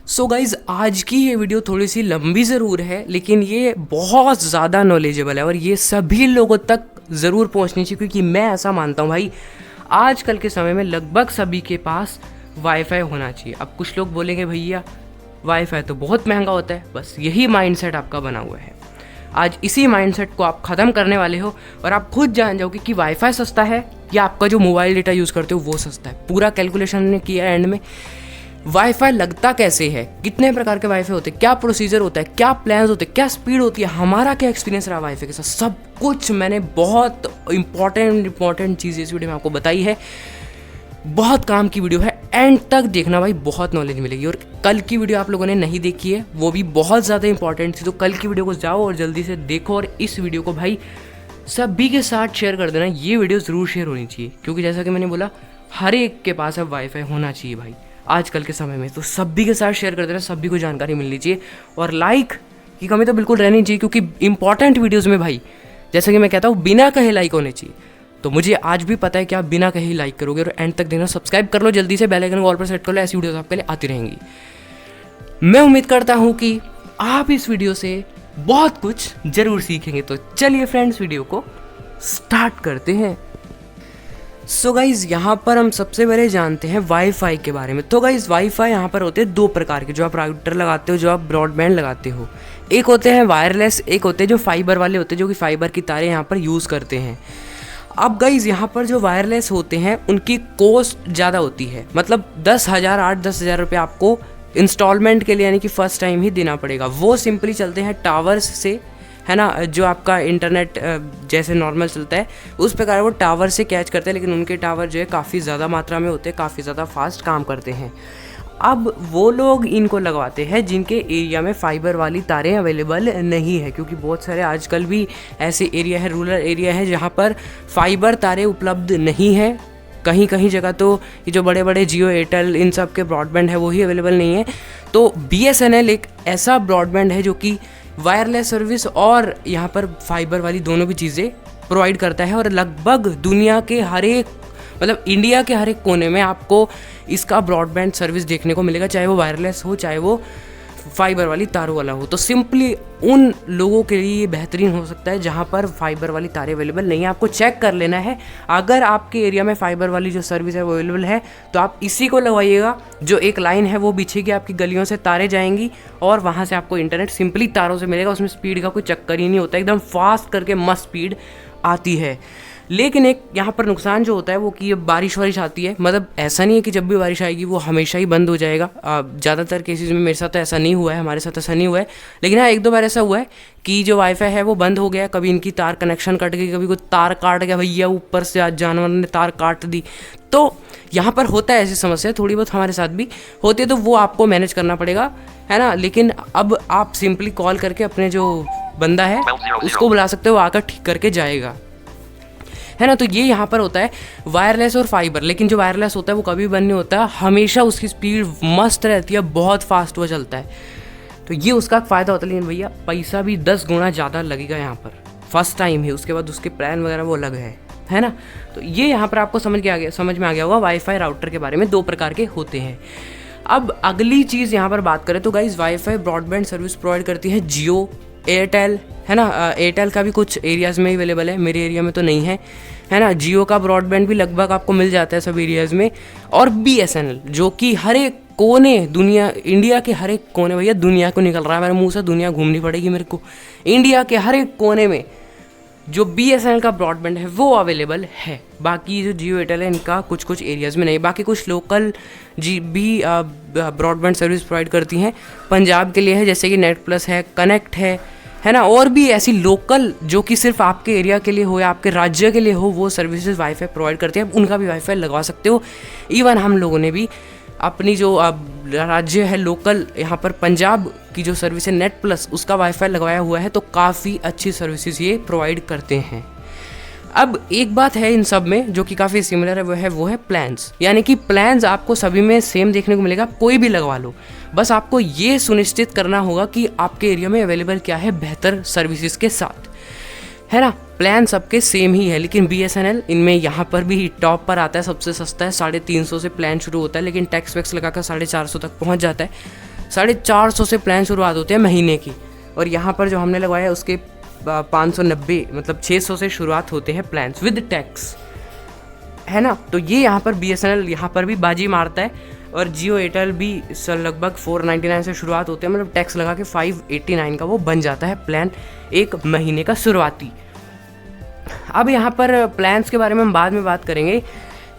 So guys, आज की ये वीडियो थोड़ी सी लंबी ज़रूर है, लेकिन ये बहुत ज़्यादा नॉलेजेबल है और ये सभी लोगों तक ज़रूर पहुंचनी चाहिए, क्योंकि मैं ऐसा मानता हूँ भाई, आजकल के समय में लगभग सभी के पास वाईफाई होना चाहिए। अब कुछ लोग बोलेंगे भैया वाईफाई तो बहुत महंगा होता है, बस यही माइंडसेट आपका बना हुआ है। आज इसी माइंडसेट को आप ख़त्म करने वाले हो और आप खुद जान जाओगे कि वाईफाई सस्ता है या आपका जो मोबाइल डेटा यूज़ करते हो वो सस्ता है। पूरा कैलकुलेशन ने किया एंड में। वाईफाई लगता कैसे है, कितने प्रकार के वाईफाई होते हैं, क्या प्रोसीजर होता है, क्या प्लान्स होते हैं, क्या स्पीड होती है, हमारा क्या एक्सपीरियंस रहा वाईफाई के साथ, सब कुछ मैंने बहुत इंपॉर्टेंट चीज़ इस वीडियो में आपको बताई है। बहुत काम की वीडियो है, एंड तक देखना भाई, बहुत नॉलेज मिलेगी। और कल की वीडियो आप लोगों ने नहीं देखी है, वो भी बहुत ज़्यादा इंपॉर्टेंट थी, तो कल की वीडियो को जाओ और जल्दी से देखो और इस वीडियो को भाई सभी के साथ शेयर कर देना। ये वीडियो ज़रूर शेयर होनी चाहिए, क्योंकि जैसा कि मैंने बोला, हर एक के पास अब वाईफाई होना चाहिए भाई आजकल के समय में। तो सभी के साथ शेयर कर देना, सभी को जानकारी मिलनी चाहिए। और लाइक की कमी तो बिल्कुल रहनी चाहिए, क्योंकि इंपॉर्टेंट वीडियोज़ में भाई, जैसा कि मैं कहता हूँ, बिना कहे लाइक होने चाहिए। तो मुझे आज भी पता है कि आप बिना कहे लाइक करोगे। और एंड तक देखना, सब्सक्राइब कर लो जल्दी से, बेल आइकन को ऑल पर सेट कर लो, ऐसी वीडियोस आपके लिए आती रहेंगी। मैं उम्मीद करता हूँ कि आप इस वीडियो से बहुत कुछ जरूर सीखेंगे। तो चलिए फ्रेंड्स, वीडियो को स्टार्ट करते हैं। सो गाइज़, यहाँ पर हम सबसे पहले जानते हैं वाईफाई के बारे में। तो गाइज़, वाईफाई यहाँ पर होते हैं दो प्रकार के, जो आप राउटर लगाते हो, जो आप ब्रॉडबैंड लगाते हो। एक होते हैं वायरलेस, एक होते हैं जो फाइबर वाले होते हैं, जो कि फाइबर की तारें यहाँ पर यूज़ करते हैं। अब गाइज़, यहाँ पर जो वायरलेस होते हैं उनकी कॉस्ट ज़्यादा होती है, मतलब 10,000 8-10,000 रुपये आपको इंस्टॉलमेंट के लिए, यानी कि फ़र्स्ट टाइम ही देना पड़ेगा। वो सिंपली चलते हैं टावर्स से, है ना, जो आपका इंटरनेट जैसे नॉर्मल चलता है उस प्रकार वो टावर से कैच करते हैं, लेकिन उनके टावर जो है काफ़ी ज़्यादा मात्रा में होते हैं, काफ़ी ज़्यादा फास्ट काम करते हैं। अब वो लोग इनको लगवाते हैं जिनके एरिया में फ़ाइबर वाली तारें अवेलेबल नहीं है, क्योंकि बहुत सारे आजकल भी ऐसे एरिया है, रूरल एरिया है, जहाँ पर फाइबर तारें उपलब्ध नहीं है। कहीं कहीं जगह तो ये जो बड़े बड़े जियो, एयरटेल, इन सब के ब्रॉडबैंड है वही अवेलेबल नहीं है। तो BSNL एक ऐसा ब्रॉडबैंड है जो कि वायरलेस सर्विस और यहाँ पर फाइबर वाली दोनों भी चीज़ें प्रोवाइड करता है। और लगभग दुनिया के हर एक, मतलब इंडिया के हर एक कोने में आपको इसका ब्रॉडबैंड सर्विस देखने को मिलेगा, चाहे वो वायरलेस हो, चाहे वो फाइबर वाली तारों वाला हो। तो सिंपली उन लोगों के लिए ये बेहतरीन हो सकता है जहाँ पर फाइबर वाली तारें अवेलेबल नहीं है। आपको चेक कर लेना है, अगर आपके एरिया में फाइबर वाली जो सर्विस है वो अवेलेबल है तो आप इसी को लगवाइएगा। जो एक लाइन है वो बिछेगी, आपकी गलियों से तारें जाएंगी और वहाँ से आपको इंटरनेट सिंपली तारों से मिलेगा। उसमें स्पीड का कोई चक्कर ही नहीं होता, एकदम फास्ट करके मस्त स्पीड आती है। लेकिन एक यहाँ पर नुकसान जो होता है वो कि ये बारिश वारिश आती है, मतलब ऐसा नहीं है कि जब भी बारिश आएगी वो हमेशा ही बंद हो जाएगा। ज़्यादातर केसेस में, मेरे साथ तो ऐसा नहीं हुआ है, हमारे साथ ऐसा नहीं हुआ है, लेकिन हाँ, एक दो बार ऐसा हुआ है कि जो वाईफाई है वो बंद हो गया। कभी इनकी तार कनेक्शन कट गई, कभी कोई तार काट गया भैया, ऊपर से आज जानवर ने तार काट दी। तो यहाँ पर होता है ऐसी समस्या, थोड़ी बहुत हमारे साथ भी होती है, तो वो आपको मैनेज करना पड़ेगा, है ना। लेकिन अब आप सिंपली कॉल करके अपने जो बंदा है उसको बुला सकते हो, आकर ठीक करके जाएगा, है ना। तो ये यहाँ पर होता है वायरलेस और फाइबर। लेकिन जो वायरलेस होता है वो कभी बंद नहीं होता, हमेशा उसकी स्पीड मस्त रहती है, बहुत फास्ट वो चलता है। तो ये उसका फ़ायदा होता है। लेकिन भैया पैसा भी 10 गुना ज़्यादा लगेगा यहाँ पर, फर्स्ट टाइम है, उसके बाद उसके प्लान वगैरह वो अलग है ना। तो ये यहाँ पर आपको समझ में आ गया होगा वाईफाई राउटर के बारे में, दो प्रकार के होते हैं। अब अगली चीज़ यहाँ पर बात करें तो guys, wifi broadband service provide करती है जियो, एयरटेल, है ना। एयरटेल का भी कुछ एरियाज़ में अवेलेबल है, मेरे एरिया में तो नहीं है ना। जियो का ब्रॉडबैंड भी लगभग आपको मिल जाता है सब एरियाज़ में। और BSNL, जो कि हर एक कोने, दुनिया, इंडिया के हर एक कोने, भैया दुनिया को निकल रहा है मेरे मुंह से, दुनिया घूमनी पड़ेगी मेरे को, इंडिया के हर एक कोने में जो BSNL का ब्रॉडबैंड है वो अवेलेबल है। बाकी जो जियो, एयरटेल है, इनका कुछ कुछ एरियाज़ में नहीं। बाकी कुछ लोकल भी ब्रॉडबैंड सर्विस प्रोवाइड करती हैं। पंजाब के लिए है, जैसे कि नेट प्लस है, कनेक्ट है ना। और भी ऐसी लोकल जो कि सिर्फ आपके एरिया के लिए हो या आपके राज्य के लिए हो, वो सर्विसेज वाईफाई प्रोवाइड करते हैं। उनका भी वाईफाई लगवा सकते हो। इवन हम लोगों ने भी अपनी जो राज्य है लोकल, यहाँ पर पंजाब की जो सर्विस है नेट प्लस, उसका वाईफाई लगवाया हुआ है। तो काफ़ी अच्छी सर्विसेज ये प्रोवाइड करते हैं। अब एक बात है इन सब में जो कि काफ़ी सिमिलर है, वो है प्लान्स। यानी कि प्लान्स आपको सभी में सेम देखने को मिलेगा, कोई भी लगवा लो। बस आपको ये सुनिश्चित करना होगा कि आपके एरिया में अवेलेबल क्या है बेहतर सर्विसेज के साथ, है ना। प्लान सबके सेम ही है, लेकिन BSNL इनमें यहाँ पर भी टॉप पर आता है, सबसे सस्ता है, 350 से प्लान शुरू होता है, लेकिन टैक्स वैक्स लगाकर 450 तक पहुँच जाता है। 450 से प्लान शुरुआत होते हैं महीने की, और यहाँ पर जो हमने लगवाया है उसके 590 मतलब 600 से शुरुआत होते हैं प्लान्स विद टैक्स, है ना। तो ये यहाँ पर BSNL यहाँ पर भी बाजी मारता है, और जियो एयरटेल भी सर लगभग 499 से शुरुआत होते हैं, मतलब टैक्स लगा के 589 का वो बन जाता है प्लान एक महीने का शुरुआती। अब यहाँ पर प्लान्स के बारे में हम बाद में बात करेंगे।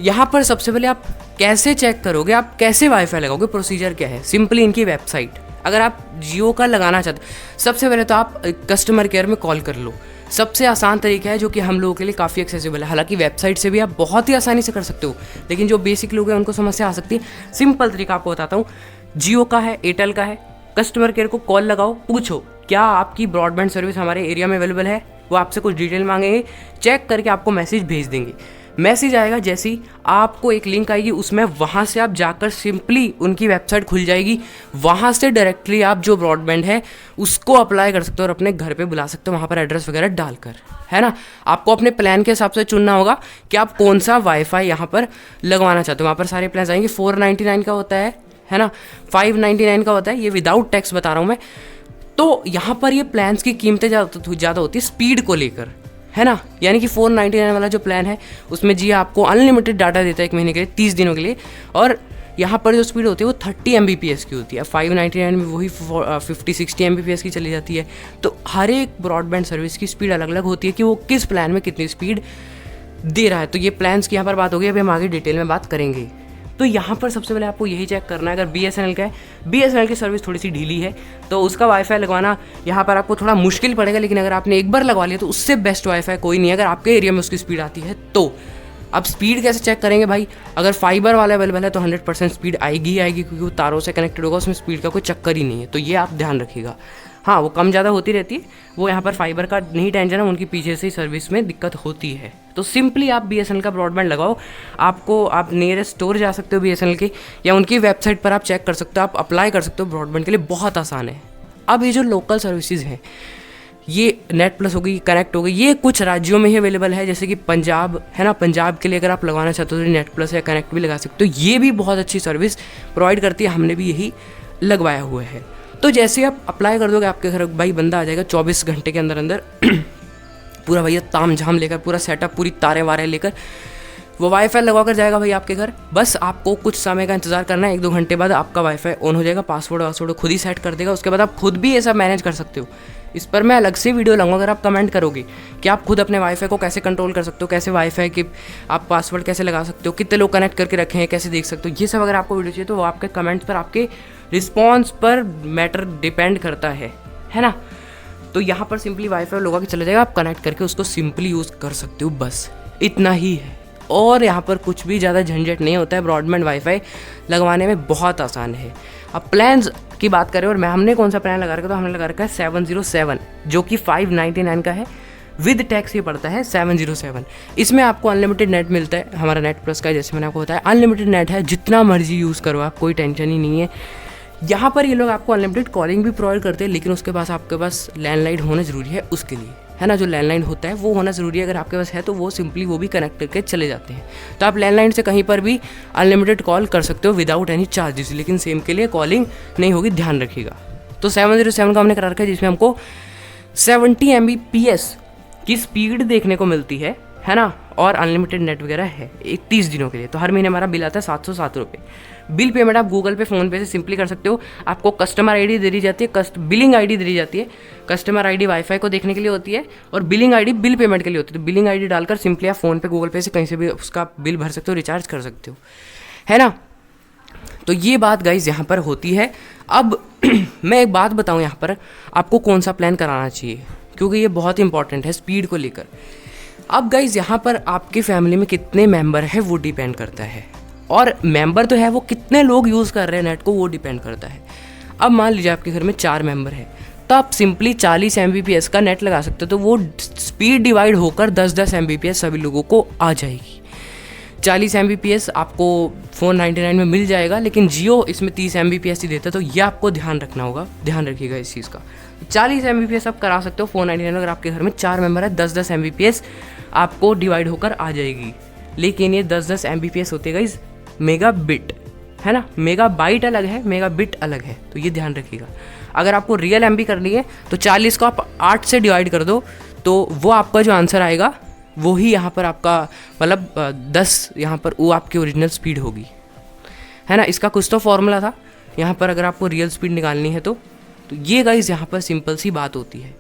यहाँ पर सबसे पहले आप कैसे चेक करोगे, आप कैसे वाईफाई लगाओगे, प्रोसीजर क्या है। सिंपली इनकी वेबसाइट, अगर आप जियो का लगाना चाहते हो सबसे पहले तो आप कस्टमर केयर में कॉल कर लो। सबसे आसान तरीका है जो कि हम लोगों के लिए काफ़ी एक्सेसिबल है। हालांकि वेबसाइट से भी आप बहुत ही आसानी से कर सकते हो, लेकिन जो बेसिक लोग हैं उनको समस्या आ सकती है। सिंपल तरीका आपको बताता हूँ, जियो का है, एयरटेल का है, कस्टमर केयर को कॉल लगाओ, पूछो क्या आपकी ब्रॉडबैंड सर्विस हमारे एरिया में अवेलेबल है। वो आपसे कुछ डिटेल मांगेंगे, चेक करके आपको मैसेज भेज देंगे। मैसेज आएगा जैसे ही आपको एक लिंक आएगी, उसमें वहाँ से आप जाकर सिंपली उनकी वेबसाइट खुल जाएगी, वहाँ से डायरेक्टली आप जो ब्रॉडबैंड है उसको अप्लाई कर सकते हो और अपने घर पे बुला सकते हो, वहाँ पर एड्रेस वगैरह डालकर, है ना। आपको अपने प्लान के हिसाब से चुनना होगा कि आप कौन सा वाईफाई यहाँ पर लगवाना चाहते हो। वहाँ पर सारे प्लान आएंगे, 499 का होता है ना, 599 का होता है, ये विदाउट टैक्स बता रहा हूँ मैं। तो यहाँ पर ये प्लान्स की कीमतें ज़्यादा होती है स्पीड को लेकर, है ना। यानी कि 499 वाला जो प्लान है उसमें जी आपको अनलिमिटेड डाटा देता है 1 महीने के लिए, 30 दिनों के लिए, और यहाँ पर जो स्पीड होती है वो 30 Mbps की होती है। 599 में वही 50-60 Mbps की चली जाती है। तो हर एक ब्रॉडबैंड सर्विस की स्पीड अलग अलग होती है कि वो किस प्लान में कितनी स्पीड दे रहा है। तो ये प्लान्स की यहाँ पर बात होगी, अभी हम आगे डिटेल में बात करेंगे। तो यहाँ पर सबसे पहले आपको यही चेक करना है, अगर BSNL का है, BSNL की सर्विस थोड़ी सी ढीली है तो उसका वाईफाई लगवाना यहाँ पर आपको थोड़ा मुश्किल पड़ेगा, लेकिन अगर आपने एक बार लगवा लिया तो उससे बेस्ट वाईफाई कोई नहीं है अगर आपके एरिया में उसकी स्पीड आती है तो। अब स्पीड कैसे चेक करेंगे भाई, अगर फाइबर वाला अवेलेबल है तो 100% स्पीड आएगी ही आएगी, क्योंकि वो तारों से कनेक्टेड होगा, उसमें स्पीड का कोई चक्कर ही नहीं है। तो ये आप ध्यान रखिएगा। हाँ, वो कम ज़्यादा होती रहती है, वो यहाँ पर फाइबर का नहीं टेंशन है, उनकी पीछे से ही सर्विस में दिक्कत होती है। तो सिंपली आप BSNL का ब्रॉडबैंड लगाओ, आप नियरेस्ट स्टोर जा सकते हो BSNL के, या उनकी वेबसाइट पर आप चेक कर सकते हो, आप अप्लाई कर सकते हो ब्रॉडबैंड के लिए, बहुत आसान है। अब ये जो लोकल सर्विसेज हैं, ये नेट प्लस हो गई, कनेक्ट हो गई, ये कुछ राज्यों में ही अवेलेबल है, जैसे कि पंजाब है ना। पंजाब के लिए अगर आप लगवाना चाहते हो तो नेट प्लस या कनेक्ट भी लगा सकते हो, ये भी बहुत अच्छी सर्विस प्रोवाइड करती है, हमने भी यही लगवाया हुआ है। तो जैसे आप अप्लाई कर दोगे आपके घर भाई बंदा आ जाएगा 24 घंटे के अंदर अंदर पूरा भैया ताम झाम लेकर, पूरा सेटअप, पूरी तारे वारे लेकर वो वाईफाई लगवा कर जाएगा भाई आपके घर। बस आपको कुछ समय का इंतजार करना है, 1-2 घंटे बाद आपका वाईफाई ऑन हो जाएगा, पासवर्ड खुद ही सेट कर देगा। उसके बाद आप खुद भी ये सब मैनेज कर सकते हो। इस पर मैं अलग से वीडियो लाऊंगा, अगर आप कमेंट करोगे कि आप खुद अपने वाईफाई को कैसे कंट्रोल कर सकते हो, कैसे वाईफाई के आप पासवर्ड कैसे लगा सकते हो, कितने लोग कनेक्ट करके रखे हैं, कैसे देख सकते हो, ये सब अगर आपको वीडियो चाहिए तो वो आपके कमेंट्स पर, आपके रिस्पॉन्स पर मैटर डिपेंड करता है ना। तो यहाँ पर सिंपली वाईफाई लगा के चले जाएगा, आप कनेक्ट करके उसको सिंपली यूज़ कर सकते हो, बस इतना ही है। और यहाँ पर कुछ भी ज़्यादा झंझट नहीं होता है, ब्रॉडबैंड वाईफाई लगवाने में बहुत आसान है। अब प्लान्स की बात करें, और हमने कौन सा प्लान लगा रखा, तो हमने लगा रखा है 707, जो कि 599 का है, विद टैक्स ये पड़ता है 707। इसमें आपको अनलिमिटेड नेट मिलता है, हमारा नेट प्लस का जैसे मैंने आपको बताया अनलिमिटेड नेट है, जितना मर्जी यूज़ करो आप, कोई टेंशन ही नहीं है। यहाँ पर ये लोग आपको अनलिमिटेड कॉलिंग भी प्रोवाइड करते हैं, लेकिन उसके पास आपके पास लैंडलाइन होना ज़रूरी है उसके लिए, है ना। जो लैंडलाइन होता है वो होना ज़रूरी है, अगर आपके पास है तो वो सिंपली वो भी कनेक्ट करके चले जाते हैं। तो आप लैंडलाइन से कहीं पर भी अनलिमिटेड कॉल कर सकते हो विदाउट एनी चार्जेस, लेकिन सेम के लिए कॉलिंग नहीं होगी, ध्यान रखिएगा। तो 707 का हमने करा रखा है, जिसमें हमको 70 Mbps की स्पीड देखने को मिलती है ना, और अनलिमिटेड नेट वगैरह है 30 दिनों के लिए। तो हर महीने हमारा बिल आता है 707 रुपये। बिल पेमेंट आप गूगल पे, फ़ोन पे से सिंपली कर सकते हो। आपको कस्टमर आईडी दे दी जाती है, बिलिंग आईडी दे दी जाती है। कस्टमर आईडी वाईफाई को देखने के लिए होती है, और बिलिंग आईडी बिल पेमेंट के लिए होती है। तो बिलिंग आईडी डालकर सिंपली आप फ़ोन पे, गूगल पे से कहीं से भी उसका बिल भर सकते हो, रिचार्ज कर सकते हो, है ना। तो ये बात गाइज यहाँ पर होती है। अब मैं एक बात बताऊँ, यहाँ पर आपको कौन सा प्लान कराना चाहिए, क्योंकि ये बहुत इंपॉर्टेंट है स्पीड को लेकर। अब गाइज यहाँ पर आपकी फैमिली में कितने मेंबर है वो डिपेंड करता है, और मेंबर तो है, वो कितने लोग यूज़ कर रहे हैं नेट को वो डिपेंड करता है। अब मान लीजिए आपके घर में 4 मेंबर है, तो आप सिंपली 40 Mbps का नेट लगा सकते हो, तो वो स्पीड डिवाइड होकर 10-10 Mbps सभी लोगों को आ जाएगी। 40 Mbps आपको 499 में मिल जाएगा, लेकिन जियो इसमें 30 Mbps ही देता है, तो ये आपको ध्यान रखना होगा, ध्यान रखिएगा इस चीज़ का। 40 Mbps आप करा सकते हो 499, अगर आपके घर में 4 मेंबर है 10-10 Mbps आपको डिवाइड होकर आ जाएगी। लेकिन ये 10-10 Mbps होते गाइस मेगाबिट, है ना। मेगा बाइट अलग है, मेगा बिट अलग है, तो ये ध्यान रखिएगा। अगर आपको रियल MB करनी है तो 40 को आप 8 से डिवाइड कर दो, तो वो आपका जो आंसर आएगा वो ही यहाँ पर आपका मतलब 10 यहाँ पर वो आपकी ओरिजिनल स्पीड होगी, है ना। इसका कुछ तो फॉर्मूला था यहाँ पर, अगर आपको रियल स्पीड निकालनी है तो ये गाइस यहाँ पर सिंपल सी बात होती है।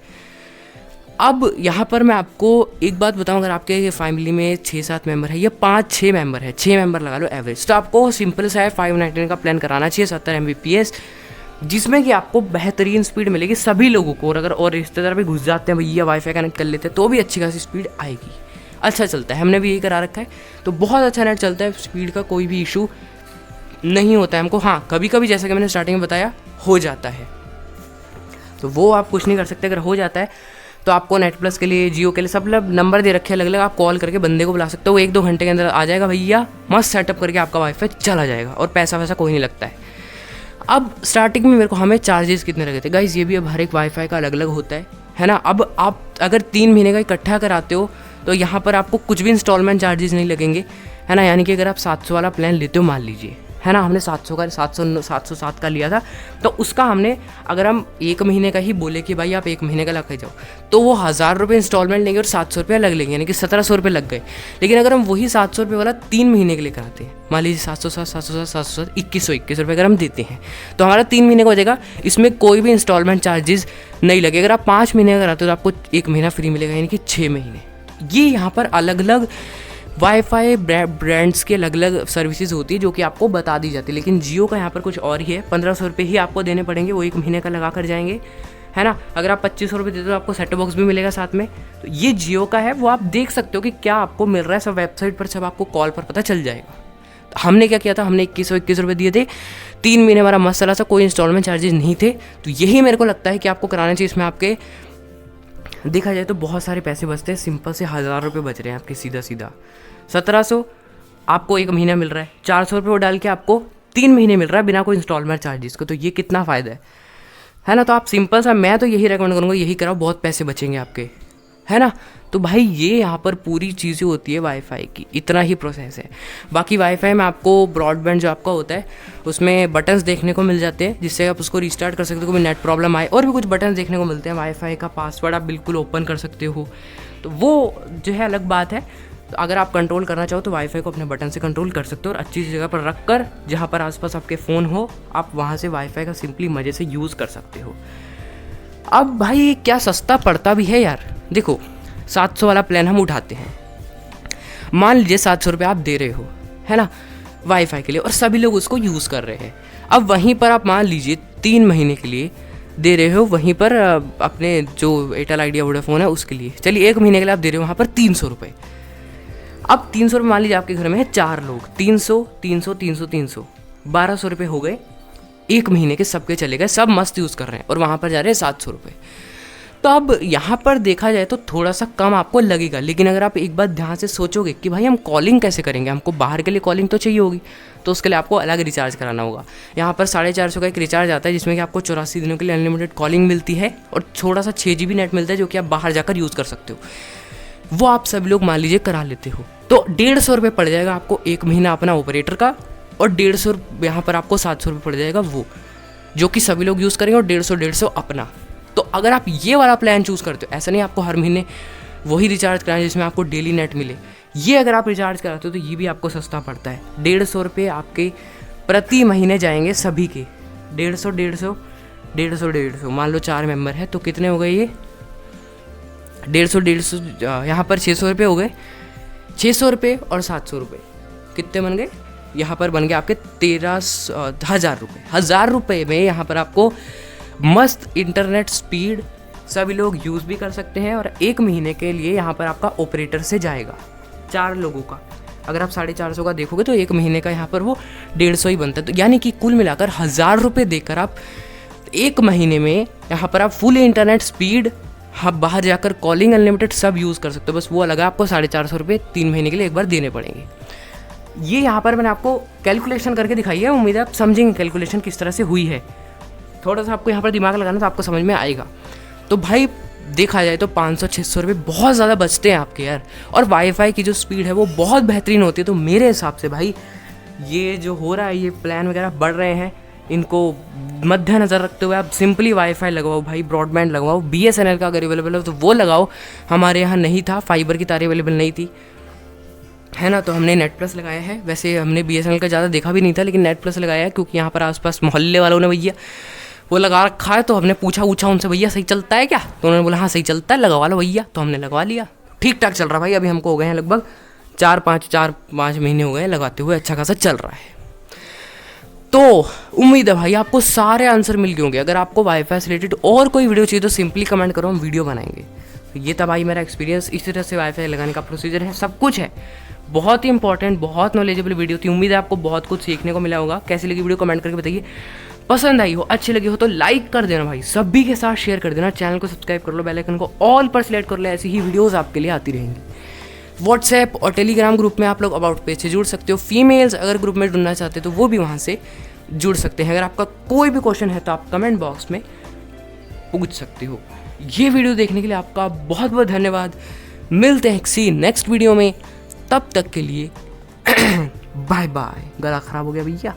अब यहाँ पर मैं आपको एक बात बताऊँ, अगर आपके फैमिली में 6-7 मेंबर है या 5-6 मेंबर है, 6 मेंबर लगा लो एवरेज, तो आपको सिंपल सा है 599 का प्लान कराना चाहिए 70 Mbps, जिसमें कि आपको बेहतरीन स्पीड मिलेगी सभी लोगों को। और अगर और रिश्तेदार भी घुस जाते हैं भैया वाईफाई कनेक्ट कर लेते हैं तो भी अच्छी खासी स्पीड आएगी, अच्छा चलता है। हमने भी यही करा रखा है, तो बहुत अच्छा नेट चलता है, स्पीड का कोई भी इशू नहीं होता है हमको। हाँ, कभी कभी जैसा कि मैंने स्टार्टिंग में बताया हो जाता है, तो वो आप कुछ नहीं कर सकते। अगर हो जाता है तो आपको नेट प्लस के लिए, जियो के लिए सब नंबर दे रखे अलग अलग, आप कॉल करके बंदे को बुला सकते हो, वो 1-2 घंटे के अंदर आ जाएगा भैया, मस्त सेटअप करके आपका वाईफाई चला जाएगा और पैसा वैसा कोई नहीं लगता है। अब स्टार्टिंग में मेरे को हमें चार्जेस कितने लगे थे गाइस, ये भी अब हर एक वाईफाई का अलग अलग होता है ना। अब आप अगर 3 महीने का इकट्ठा कराते हो तो यहाँ पर आपको कुछ भी इंस्टॉलमेंट चार्जेस नहीं लगेंगे, है ना। यानी कि अगर आप 700 वाला प्लान लेते हो मान लीजिए, है ना, हमने 707 का लिया था, तो उसका हमने अगर हम 1 महीने का ही बोले कि भाई आप 1 महीने का लगा के जाओ, तो वो 1000 रुपये इंस्टॉलमेंट लेंगे और 700 रुपये अलग लेंगे, यानी कि 1700 रुपये लग गए। लेकिन अगर हम वही 700 रुपये वाला 3 महीने के लिए कराते हैं, मान लीजिए 707 2121 रुपये अगर हम देते हैं, तो हमारा 3 महीने का हो जाएगा, इसमें कोई भी इंस्टॉलमेंट चार्जेस नहीं लगे। अगर आप 5 महीने का कराते हो तो आपको 1 महीना फ्री मिलेगा, यानी कि 6 महीने। ये यहाँ पर अलग अलग वाईफाई ब्रांड्स के अलग अलग सर्विसेज होती है जो कि आपको बता दी जाती है। लेकिन जियो का यहाँ पर कुछ और ही है, 1500 रुपये ही आपको देने पड़ेंगे, वो 1 महीने का लगा कर जाएंगे, है ना। अगर आप 2500 रुपये देते हो तो आपको सेट बॉक्स भी मिलेगा साथ में। तो ये जियो का है, वो आप देख सकते हो कि क्या आपको मिल रहा है, सब वेबसाइट पर, सब आपको कॉल पर पता चल जाएगा। तो हमने क्या किया था, हमने 2121 रुपये दिए थे, 3 महीने हमारा मस्त चला था, कोई इंस्टॉलमेंट चार्जेस नहीं थे। तो यही मेरे को लगता है कि आपको कराना चाहिए। इसमें आपके देखा जाए तो बहुत सारे पैसे बचते हैं, सिंपल से 1000 रुपये बच रहे हैं आपके सीधा 1700 आपको 1 महीना मिल रहा है, 400 रुपये वो डाल के आपको 3 महीने मिल रहा है बिना कोई इंस्टॉलमेंट चार्जेस को। तो ये कितना फ़ायदा है ना। तो आप सिंपल सा, मैं तो यही रेकमेंड करूँगा, यही कराओ, बहुत पैसे बचेंगे आपके, है ना। तो भाई ये यहाँ पर पूरी चीज़ें होती है वाईफाई की, इतना ही प्रोसेस है। बाकी वाईफाई में आपको ब्रॉडबैंड जो आपका होता है उसमें बटन्स देखने को मिल जाते हैं, जिससे आप उसको रिस्टार्ट कर सकते हो कोई नेट प्रॉब्लम आए, और भी कुछ बटन्स देखने को मिलते हैं। वाईफाई का पासवर्ड आप बिल्कुल ओपन कर सकते हो, तो वो जो है अलग बात है। तो अगर आप कंट्रोल करना चाहो तो वाईफाई को अपने बटन से कंट्रोल कर सकते हो, और अच्छी जगह पर रख कर, जहाँ पर आसपास आपके फ़ोन हो, आप वहाँ से वाईफाई का सिंपली मज़े से यूज़ कर सकते हो। अब भाई क्या सस्ता पड़ता भी है यार। देखो 700 वाला प्लान हम उठाते हैं, मान लीजिए 700 रुपये आप दे रहे हो, है ना, वाईफाई के लिए, और सभी लोग उसको यूज़ कर रहे हैं। अब वहीं पर आप मान लीजिए 3 महीने के लिए दे रहे हो, वहीं पर अपने जो एयरटेल आइडिया वोडाफोन है उसके लिए, चलिए 1 महीने के लिए आप दे रहे हो वहाँ पर 300 रुपये। अब 300 रुपये मान लीजिए आपके घर में है 4 लोग, 300 300 300 300 1200 रुपये हो गए 1 महीने के, सबके चले गए, सब मस्त यूज़ कर रहे हैं, और वहाँ पर जा रहे हैं 700 रुपये। तो अब यहाँ पर देखा जाए तो थोड़ा सा कम आपको लगेगा, लेकिन अगर आप एक बात ध्यान से सोचोगे कि भाई हम कॉलिंग कैसे करेंगे, हमको बाहर के लिए कॉलिंग तो चाहिए होगी, तो उसके लिए आपको अलग रिचार्ज कराना होगा। यहाँ पर 450 का एक रिचार्ज आता है, जिसमें कि आपको 84 दिनों के लिए अनलिमिटेड कॉलिंग मिलती है, और थोड़ा सा 6 GB नेट मिलता है, जो कि आप बाहर जाकर यूज़ कर सकते हो। वो आप सभी लोग मान लीजिए करा लेते हो, तो 150 रुपये पड़ जाएगा आपको 1 महीना अपना ऑपरेटर का, और 150 यहाँ पर आपको 700 रुपये पड़ जाएगा वो, जो कि सभी लोग यूज़ करेंगे, और 150 अपना। तो अगर आप ये वाला प्लान चूज़ करते हो, ऐसा नहीं आपको हर महीने वही रिचार्ज कराना जिसमें आपको डेली नेट मिले, ये अगर आप रिचार्ज कराते हो तो ये भी आपको सस्ता पड़ता है। 150 रुपये आपके प्रति महीने जाएंगे सभी के, 150 मान लो 4 मेंबर है तो कितने हो गए ये 150 यहाँ पर 600 रुपये हो गए, 600 रुपये और 700 रुपये कितने बन गए, यहाँ पर बन गए आपके 1000 रुपये। 1000 रुपये में यहाँ पर आपको मस्त इंटरनेट स्पीड सभी लोग यूज़ भी कर सकते हैं, और 1 महीने के लिए यहाँ पर आपका ऑपरेटर से जाएगा 4 लोगों का। अगर आप 450 का देखोगे तो 1 महीने का यहाँ पर वो 150 ही बनता है। तो यानी कि कुल मिलाकर 1000 रुपये देकर आप 1 महीने में यहाँ पर आप फुल इंटरनेट स्पीड, आप बाहर जाकर कॉलिंग अनलिमिटेड सब यूज़ कर सकते हो। बस वो अलग है, आपको 450 रुपये 3 महीने के लिए एक बार देने पड़ेंगे। ये यहाँ पर मैंने आपको कैलकुलेशन करके दिखाई है, उम्मीद है आप समझेंगे कैलकुलेशन किस तरह से हुई है। थोड़ा सा आपको यहाँ पर दिमाग लगाना तो आपको समझ में आएगा। तो भाई देखा जाए तो 500-600 रुपये बहुत ज़्यादा बचते हैं आपके यार, और वाईफाई की जो स्पीड है वो बहुत बेहतरीन होती है। तो मेरे हिसाब से भाई ये जो हो रहा है, ये प्लान वगैरह बढ़ रहे हैं, इनको मद्देनज़र रखते हुए आप सिंपली वाईफाई लगवाओ भाई, ब्रॉडबैंड लगवाओ। BSNL का अगर अवेलेबल हो तो वो लगाओ, हमारे यहाँ नहीं था, फाइबर की तारें अवेलेबल नहीं थी, है ना। तो हमने नेट प्लस लगाया है। वैसे हमने BSNL का ज़्यादा देखा भी नहीं था, लेकिन नेट प्लस लगाया है क्योंकि यहाँ पर आसपास मोहल्ले वालों ने भैया वो लगा रखा है। तो हमने पूछा उनसे, भैया सही चलता है क्या? तो उन्होंने बोला हाँ सही चलता है, लगवा लो भैया। तो हमने लगवा लिया, ठीक ठाक चल रहा भाई। अभी हमको हो गए हैं लगभग 4-5 महीने हो गए हैं लगाते हुए, अच्छा खासा चल रहा है। तो उम्मीद है भाई आपको सारे आंसर मिल गए होंगे। अगर आपको वाईफाई से रिलेटेड और कोई वीडियो चाहिए तो सिंपली कमेंट करो, हम वीडियो बनाएंगे। तो ये था भाई मेरा एक्सपीरियंस, इस तरह से वाईफाई लगाने का प्रोसीजर है, सब कुछ है। बहुत ही इंपॉर्टेंट, बहुत नॉलेजेबल वीडियो थी। उम्मीद है आपको बहुत कुछ सीखने को मिला होगा। कैसी लगी वीडियो कमेंट करके बताइए। पसंद आई हो, अच्छी लगी हो तो लाइक कर देना भाई, सभी के साथ शेयर कर देना। चैनल को सब्सक्राइब कर लो, बेल आइकन को ऑल पर सिलेक्ट कर लो, ऐसी ही वीडियोज़ आपके लिए आती रहेंगी। व्हाट्सएप और टेलीग्राम ग्रुप में आप लोग अबाउट पेज से जुड़ सकते हो। फीमेल्स अगर ग्रुप में जुड़ना चाहते हो तो वो भी वहाँ से जुड़ सकते हैं। अगर आपका कोई भी क्वेश्चन है तो आप कमेंट बॉक्स में पूछ सकते हो। ये वीडियो देखने के लिए आपका बहुत बहुत धन्यवाद। मिलते हैं किसी नेक्स्ट वीडियो में, तब तक के लिए बाय बाय। गला खराब हो गया भैया,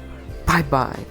बाय बाय।